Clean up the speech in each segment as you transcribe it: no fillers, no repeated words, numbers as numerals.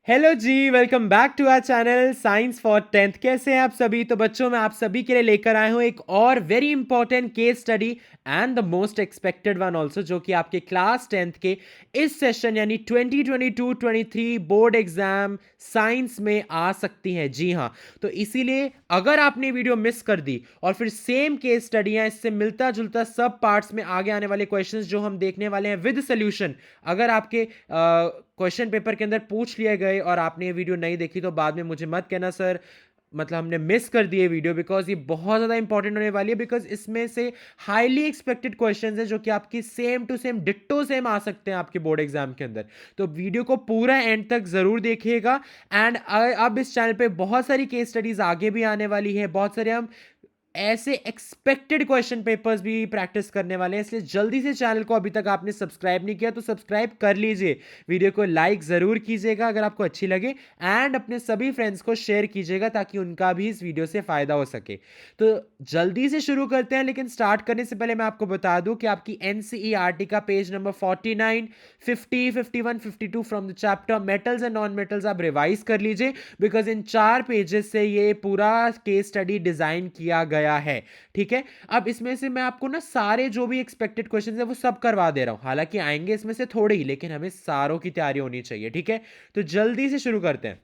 Hello जी, welcome back to our channel science for tenth. कैसे हैं आप सभी? तो बच्चों, मैं आप सभी के लिए लेकर आया हूं एक और very important case study and the most expected one also, जो कि आपके क्लास टेंथ के इस सेशन यानी 2022-23 बोर्ड एग्जाम साइंस में आ सकती है। जी हाँ, तो इसीलिए अगर आपने वीडियो मिस कर दी और फिर सेम केस स्टडी है, इससे मिलता जुलता सब पार्ट्स में आगे आने वाले क्वेश्चंस जो हम देखने वाले हैं विद सोल्यूशन, अगर आपके क्वेश्चन पेपर के अंदर पूछ लिए गए और आपने ये वीडियो नहीं देखी तो बाद में मुझे मत कहना सर, मतलब हमने मिस कर दिए वीडियो, बिकॉज ये बहुत ज़्यादा इंपॉर्टेंट होने वाली है। बिकॉज इसमें से हाईली एक्सपेक्टेड क्वेश्चंस हैं जो कि आपकी same to same ditto same आ सकते हैं आपके बोर्ड एग्जाम के अंदर। तो वीडियो को पूरा एंड तक ज़रूर देखिएगा। एंड अब इस चैनल पे बहुत सारी केस स्टडीज आगे भी आने वाली है, बहुत सारे हम ऐसे एक्सपेक्टेड क्वेश्चन पेपर्स भी प्रैक्टिस करने वाले हैं। इसलिए जल्दी से चैनल को, अभी तक आपने सब्सक्राइब नहीं किया तो सब्सक्राइब कर लीजिए, वीडियो को लाइक ज़रूर कीजिएगा अगर आपको अच्छी लगे, एंड अपने सभी फ्रेंड्स को शेयर कीजिएगा ताकि उनका भी इस वीडियो से फ़ायदा हो सके। तो जल्दी से शुरू करते हैं, लेकिन स्टार्ट करने से पहले मैं आपको बता दूं कि आपकी एनसीईआरटी का page number 49, 50, 51, 52 from the chapter metals and non metals आप रिवाइज कर लीजिए, बिकॉज इन 4 पेजेस से ये पूरा केस स्टडी डिजाइन किया गया है। ठीक है, अब इसमें से मैं आपको ना सारे जो भी एक्सपेक्टेड क्वेश्चंस है वो सब करवा दे रहा हूं, हालांकि आएंगे इसमें से थोड़े ही, लेकिन हमें सारों की तैयारी होनी चाहिए। ठीक है, तो जल्दी से शुरू करते हैं।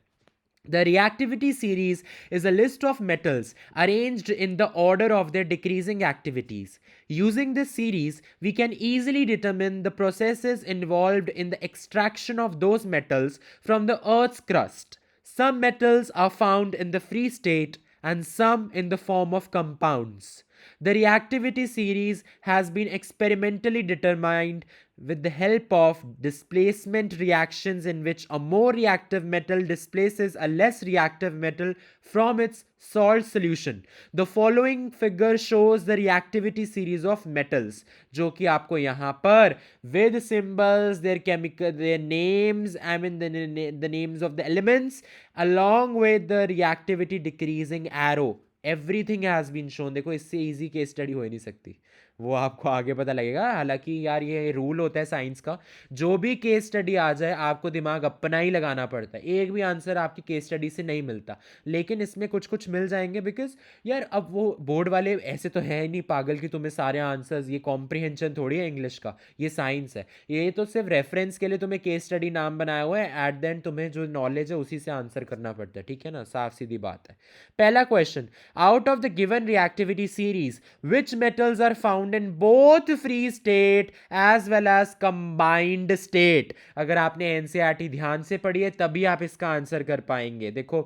The reactivity series is a list of metals arranged in the order of their decreasing activities. Using this series, we can easily determine the processes involved in the extraction of those metals from the Earth's crust. Some metals are found in the free state and some in the form of compounds. The reactivity series has been experimentally determined with the help of displacement reactions in which a more reactive metal displaces a less reactive metal from its salt solution. The following figure shows the reactivity series of metals, जो कि आपको यहाँ पर with symbols, their chemical, their names, I mean the names of the elements along with the reactivity decreasing arrow, everything has been shown. देखो, इससे easy case study हो ही नहीं सकती, वो आपको आगे पता लगेगा। हालांकि यार ये रूल होता है साइंस का, जो भी केस स्टडी आ जाए आपको दिमाग अपना ही लगाना पड़ता है, एक भी आंसर आपकी केस स्टडी से नहीं मिलता, लेकिन इसमें कुछ कुछ मिल जाएंगे। बिकॉज यार अब वो बोर्ड वाले ऐसे तो है ही नहीं पागल कि तुम्हें सारे आंसर्स, ये कॉम्प्रिहेंशन थोड़ी है इंग्लिश का, ये साइंस है, ये तो सिर्फ रेफरेंस के लिए तुम्हें केस स्टडी नाम बनाया हुआ है, एट द एंड तुम्हें जो नॉलेज है उसी से आंसर करना पड़ता है। ठीक है ना, साफ सीधी बात है। पहला question, out of the given reactivity series, which metals are found in both free state as well as combined state? अगर आपने एनसीईआरटी ध्यान से पढ़ी है तभी आप इसका आंसर कर पाएंगे। देखो,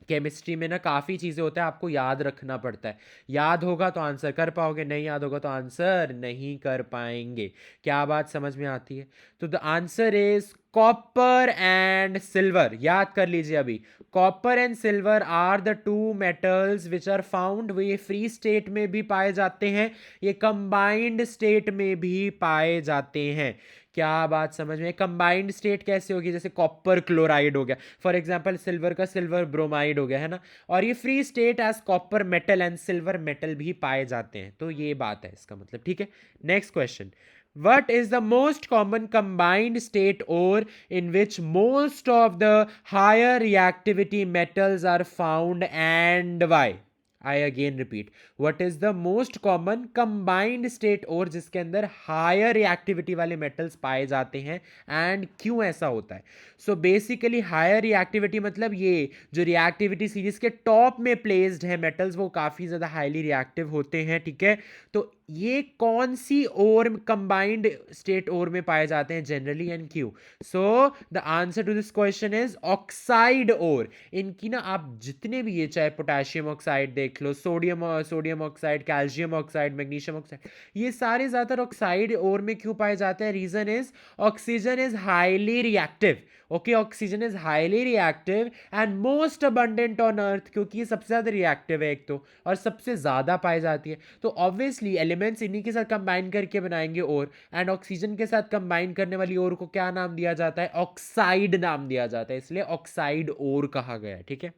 केमिस्ट्री में ना काफ़ी चीज़ें होता है, आपको याद रखना पड़ता है, याद होगा तो आंसर कर पाओगे, नहीं याद होगा तो आंसर नहीं कर पाएंगे। क्या बात समझ में आती है? तो the answer is copper and silver. याद कर लीजिए अभी, copper and silver are the two metals which are found, ये फ्री स्टेट में भी पाए जाते हैं, ये कंबाइंड स्टेट में भी पाए जाते हैं। क्या बात समझ में? कंबाइंड स्टेट कैसे होगी? जैसे कॉपर क्लोराइड हो गया फॉर एग्जांपल, सिल्वर का सिल्वर ब्रोमाइड हो गया, है ना, और ये free state as copper metal and silver metal भी पाए जाते हैं। तो ये बात है इसका मतलब। ठीक है, next question, what is the most common combined state ore in which most of the higher reactivity metals are found and why? I again repeat, what is the most common combined state ore जिसके अंदर higher reactivity वाले metals पाए जाते हैं, and क्यों ऐसा होता है? So basically higher reactivity मतलब ये जो reactivity series के टॉप में प्लेस्ड है metals, वो काफ़ी ज़्यादा हाईली रिएक्टिव होते हैं। ठीक है, तो ये कौन सी ओर कंबाइंड स्टेट ओर में पाए जाते हैं जनरली, एंड क्यों? So the answer to this question is oxide ore. इनकी ना आप जितने भी, ये चाहे पोटेशियम ऑक्साइड देख लो, sodium oxide, calcium oxide, magnesium oxide, ये सारे ज़्यादातर ऑक्साइड ओर में क्यों पाए जाते हैं? Reason is oxygen is highly reactive. Okay, oxygen is highly reactive and most abundant on earth, क्योंकि ये सबसे ज़्यादा रिएक्टिव है एक तो, और सबसे ज़्यादा पाई जाती है। तो ऑब्वियसली एलिमेंट्स इन्हीं के साथ कंबाइन करके बनाएंगे और, एंड ऑक्सीजन के साथ कंबाइन करने वाली ओर को क्या नाम दिया जाता है? ऑक्साइड नाम दिया जाता है, इसलिए ऑक्साइड ओर कहा गया है। ठीक है,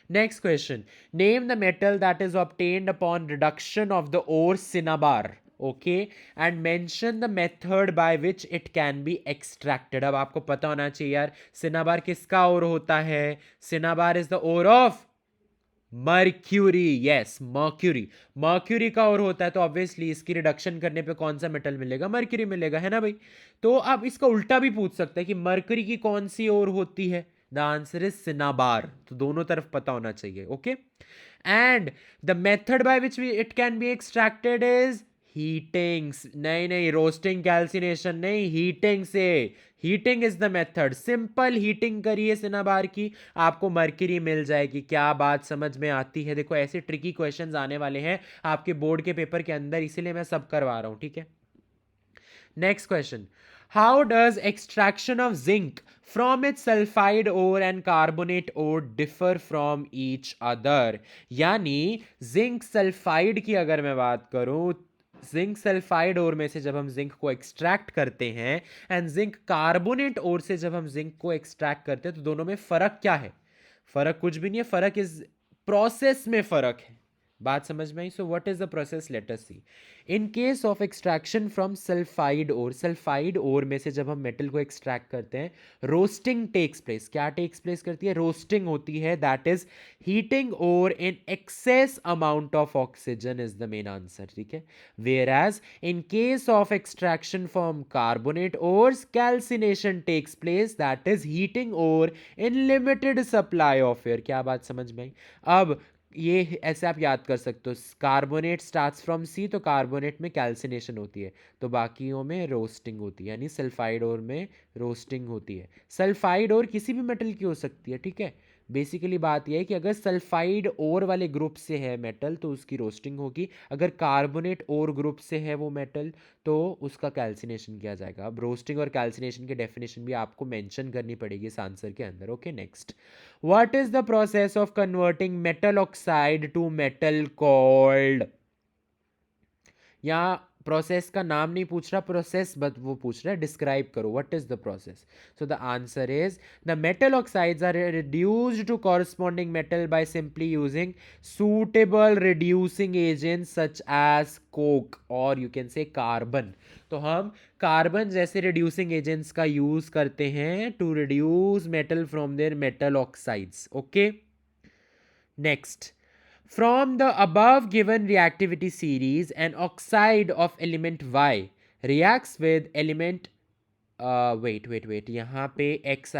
next question, name the metal that is obtained upon reduction of the ore cinnabar. Okay, and mention the method by which it can be extracted. अब आपको पता होना चाहिए यार, सिनाबार किसका ओर होता है? Cinnabar is the ore of mercury. Yes, mercury, mercury का और होता है, तो ऑब्वियसली इसकी रिडक्शन करने पे कौन सा मेटल मिलेगा? मर्क्यूरी मिलेगा, है ना भाई? तो अब इसका उल्टा भी पूछ सकता है कि मर्क्यूरी की कौन सी ओर होती है? The answer is cinnabar. तो दोनों तरफ पता होना चाहिए। Okay, and the method by which it can be extracted is heating. नहीं नहीं, रोस्टिंग कैल्सिनेशन नहीं, हीटिंग से। Heating is the method. Simple heating करिए सिनाबार की, आपको मर्क्यूरी मिल जाएगी। क्या बात समझ में आती है? देखो ऐसे ट्रिकी क्वेश्चंस आने वाले हैं आपके बोर्ड के पेपर के अंदर, इसीलिए मैं सब करवा रहा हूं, ठीक है? Next question, how does extraction of zinc from its sulphide ore and carbonate ore differ from each other? यानी जिंक सल्फाइड की अगर मैं बात करूं, जिंक सल्फाइड ओर में से जब हम जिंक को एक्सट्रैक्ट करते हैं एंड जिंक कार्बोनेट ओर से जब हम जिंक को एक्सट्रैक्ट करते हैं, तो दोनों में फर्क क्या है? फर्क कुछ भी नहीं है, फर्क इज प्रोसेस में फर्क है। बात समझ में आई? So what is the process, let us see. In case of extraction from sulphide ore, sulphide ore में से जब हम मेटल को एक्सट्रैक्ट करते हैं, रोस्टिंग टेक्स प्लेस। क्या टेक्स प्लेस करती है? रोस्टिंग होती है, that is heating ore in excess amount of oxygen is the main answer, ठीक है? Where in case of extraction from carbonate ores, calcination takes place, that is heating ore in limited supply of air। क्या बात समझ में आई? अब ये ऐसे आप याद कर सकते हो, कार्बोनेट स्टार्ट्स फ्रॉम सी, तो कार्बोनेट में कैल्सिनेशन होती है, तो बाकियों में रोस्टिंग होती है, यानी सल्फाइड ओर में रोस्टिंग होती है। सल्फाइड ओर किसी भी मेटल की हो सकती है, ठीक है? बेसिकली बात यह है कि अगर सल्फाइड ओर वाले ग्रुप से है मेटल तो उसकी रोस्टिंग होगी, अगर कार्बोनेट ओर ग्रुप से है वो मेटल तो उसका कैल्सिनेशन किया जाएगा। अब रोस्टिंग और कैल्सिनेशन की डेफिनेशन भी आपको मेंशन करनी पड़ेगी इस आंसर के अंदर। Okay, next, what is the process of converting metal oxide to metal called? यहाँ प्रोसेस का नाम नहीं पूछ रहा, प्रोसेस बट वो पूछ रहा है डिस्क्राइब करो, what is the process? So the answer is the metal oxides are reduced to corresponding metal by simply using suitable reducing agents such as coke or you can say carbon। तो हम carbon जैसे reducing agents का use करते हैं to reduce metal from their metal oxides. Okay, next, from the above given reactivity series, an oxide of element Y reacts with element wait यहाँ पे X,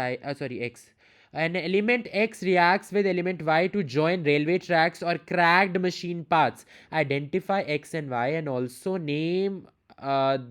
an element X reacts with element Y to join railway tracks or cracked machine paths. Identify X and Y and also name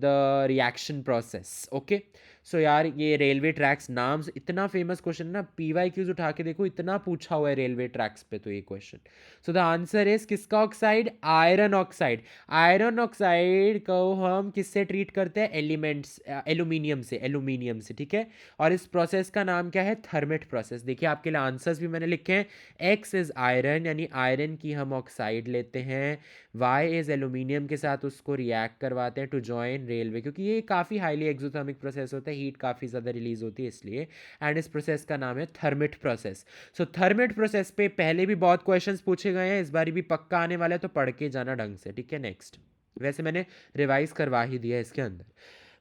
the reaction process. Okay, सो यार ये railway tracks नाम से इतना famous question ना, PY cues उठा के देखो इतना पूछा हुआ है रेलवे ट्रैक्स पे तो ये question. So the answer is किसका oxide? Iron oxide. Iron oxide को हम किससे ट्रीट करते हैं? एलिमेंट्स, एल्यूमिनियम से, ठीक है? और इस प्रोसेस का नाम क्या है? Thermite process. देखिए आपके लिए आंसर्स भी मैंने लिखे हैं। एक्स इज आयरन, यानी आयरन की हम ऑक्साइड लेते हैं, वाई इज एल्यूमिनियम के साथ उसको रिएक्ट करवाते हैं टू जॉइन रेलवे, क्योंकि ये काफ़ी हाईली एक्सोथर्मिक प्रोसेस होता है, हीट काफ़ी ज़्यादा रिलीज होती है इसलिए, एंड इस प्रोसेस का नाम है थर्मिट प्रोसेस। सो थर्मिट प्रोसेस पे पहले भी बहुत क्वेश्चंस पूछे गए हैं, इस बार भी पक्का आने वाला है, तो पढ़ के जाना ढंग से, ठीक है? नेक्स्ट, वैसे मैंने रिवाइज करवा ही दिया इसके अंदर।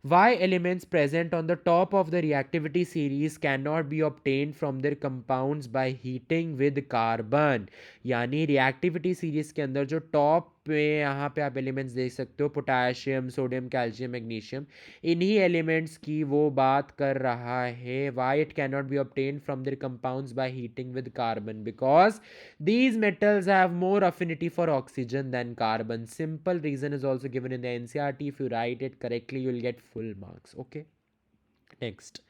Why elements present on the top of the reactivity series cannot be obtained from their compounds by heating with carbon? यानी reactivity series के अंदर जो टॉप पे यहाँ पे आप एलिमेंट्स देख सकते हो, पोटाशियम, सोडियम, कैल्शियम, मैग्नीशियम, इन्हीं एलिमेंट्स की वो बात कर रहा है। Why it cannot be obtained from their compounds by heating with carbon? Because these metals have more affinity for oxygen than carbon. Simple reason is also given in the NCERT. If you write it correctly, you will get full marks. Okay, next,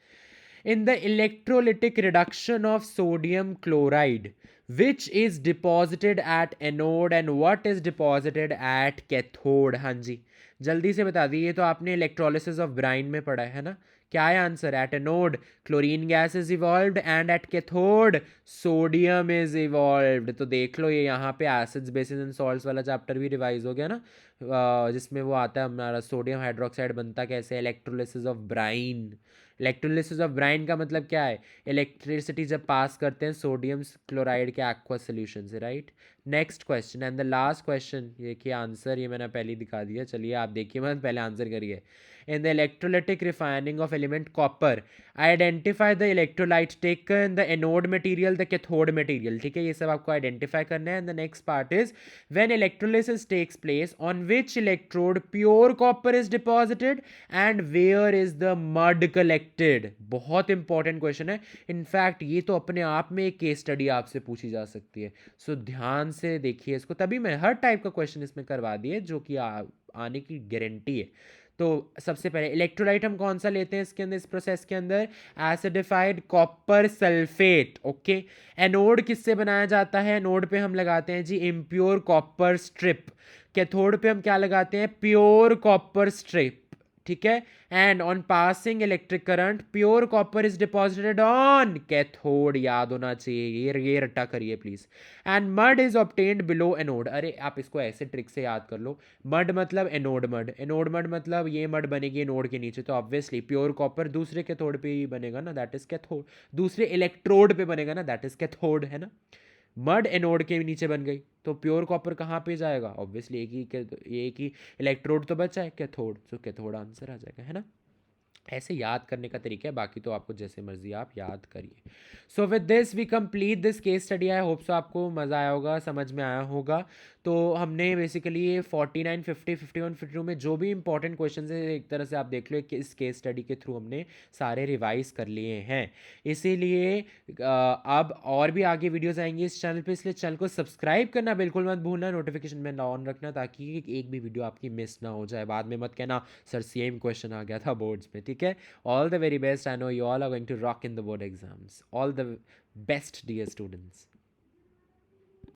in the electrolytic reduction of sodium chloride, which is deposited at anode and what is deposited at cathode? हाँ जी, जल्दी से बता दीजिए, तो आपने electrolysis of Bryan में पढ़ा है ना? क्या है answer? At anode chlorine gas is evolved and at cathode sodium is evolved. तो देख लो ये यहाँ पे एसिड्स बेसिस एंड सॉल्ट्स वाला चैप्टर भी रिवाइज हो गया ना। जिसमें वो आता है हमारा सोडियम हाइड्रोक्साइड बनता कैसे, electrolysis of Bryan. Electrolysis of Bryan का मतलब क्या है, इलेक्ट्रिसिटी जब पास करते हैं सोडियम क्लोराइड के एक्वा सोल्यूशन से, right. Next question and the last question, देखिए आंसर ये मैंने पहले ही दिखा दिया, चलिए आप देखिए मत, पहले आंसर करिए। In the electrolytic refining of element copper identify the electrolyte taken the anode material the cathode material, ठीक है, ये सब आपको आइडेंटिफाई करना है। And the next part is when electrolysis takes place on which electrode pure copper is deposited and where is the mud collected. बहुत important question है, in fact ये तो अपने आप में एक केस स्टडी आपसे पूछी जा सकती है। सो ध्यान से देखिए इसको, तभी मैं हर टाइप का क्वेश्चन इसमें करवा दिए जो कि आने की गारंटी है। तो सबसे पहले इलेक्ट्रोलाइट हम कौन सा लेते हैं इसके अंदर, इस प्रोसेस के अंदर, acidified copper sulphate, okay. Anode किससे बनाया जाता है, एनोड पे हम लगाते हैं जी इम्प्योर कॉपर स्ट्रिप। कैथोड पे हम क्या लगाते हैं, प्योर कॉपर स्ट्रिप, ठीक है। And on passing electric current pure copper is deposited on cathode, याद होना चाहिए, ये रट्टा करिए please. And mud is obtained below anode, अरे आप इसको ऐसे ट्रिक से याद कर लो, मड मतलब एनोड मड, एनोड मड मतलब ये मड बनेगी एनोड के नीचे, तो ऑब्वियसली प्योर कॉपर दूसरे कैथोड पे ही बनेगा ना, दैट इज कैथोड, दूसरे इलेक्ट्रोड पे बनेगा ना, दैट इज कैथोड, है ना। मड एनोड के नीचे बन गई, तो प्योर कॉपर कहाँ पे जाएगा, ऑब्वियसली एक ही इलेक्ट्रोड तो बचा है, कैथोड, तो कैथोड आंसर आ जाएगा, है ना। ऐसे याद करने का तरीका है, बाकी तो आपको जैसे मर्जी आप याद करिए। So with this we complete this case study, I hope so आपको मज़ा आया होगा, समझ में आया होगा। तो हमने बेसिकली ये 49, 50, 51, 52 में जो भी इंपॉर्टेंट क्वेश्चन है एक तरह से आप देख लो कि इस केस स्टडी के थ्रू हमने सारे रिवाइज कर लिए हैं। इसीलिए अब और भी आगे वीडियोस आएंगी इस चैनल पे, इसलिए चैनल को सब्सक्राइब करना बिल्कुल मत भूलना, नोटिफिकेशन बेल ऑन रखना, ताकि एक भी वीडियो आपकी मिस ना हो जाए, बाद में मत कहना सर सेम क्वेश्चन आ गया था बोर्ड्स में, ठीक है। All the very best, I know you all are going to rock in the board exams, all the best dear students.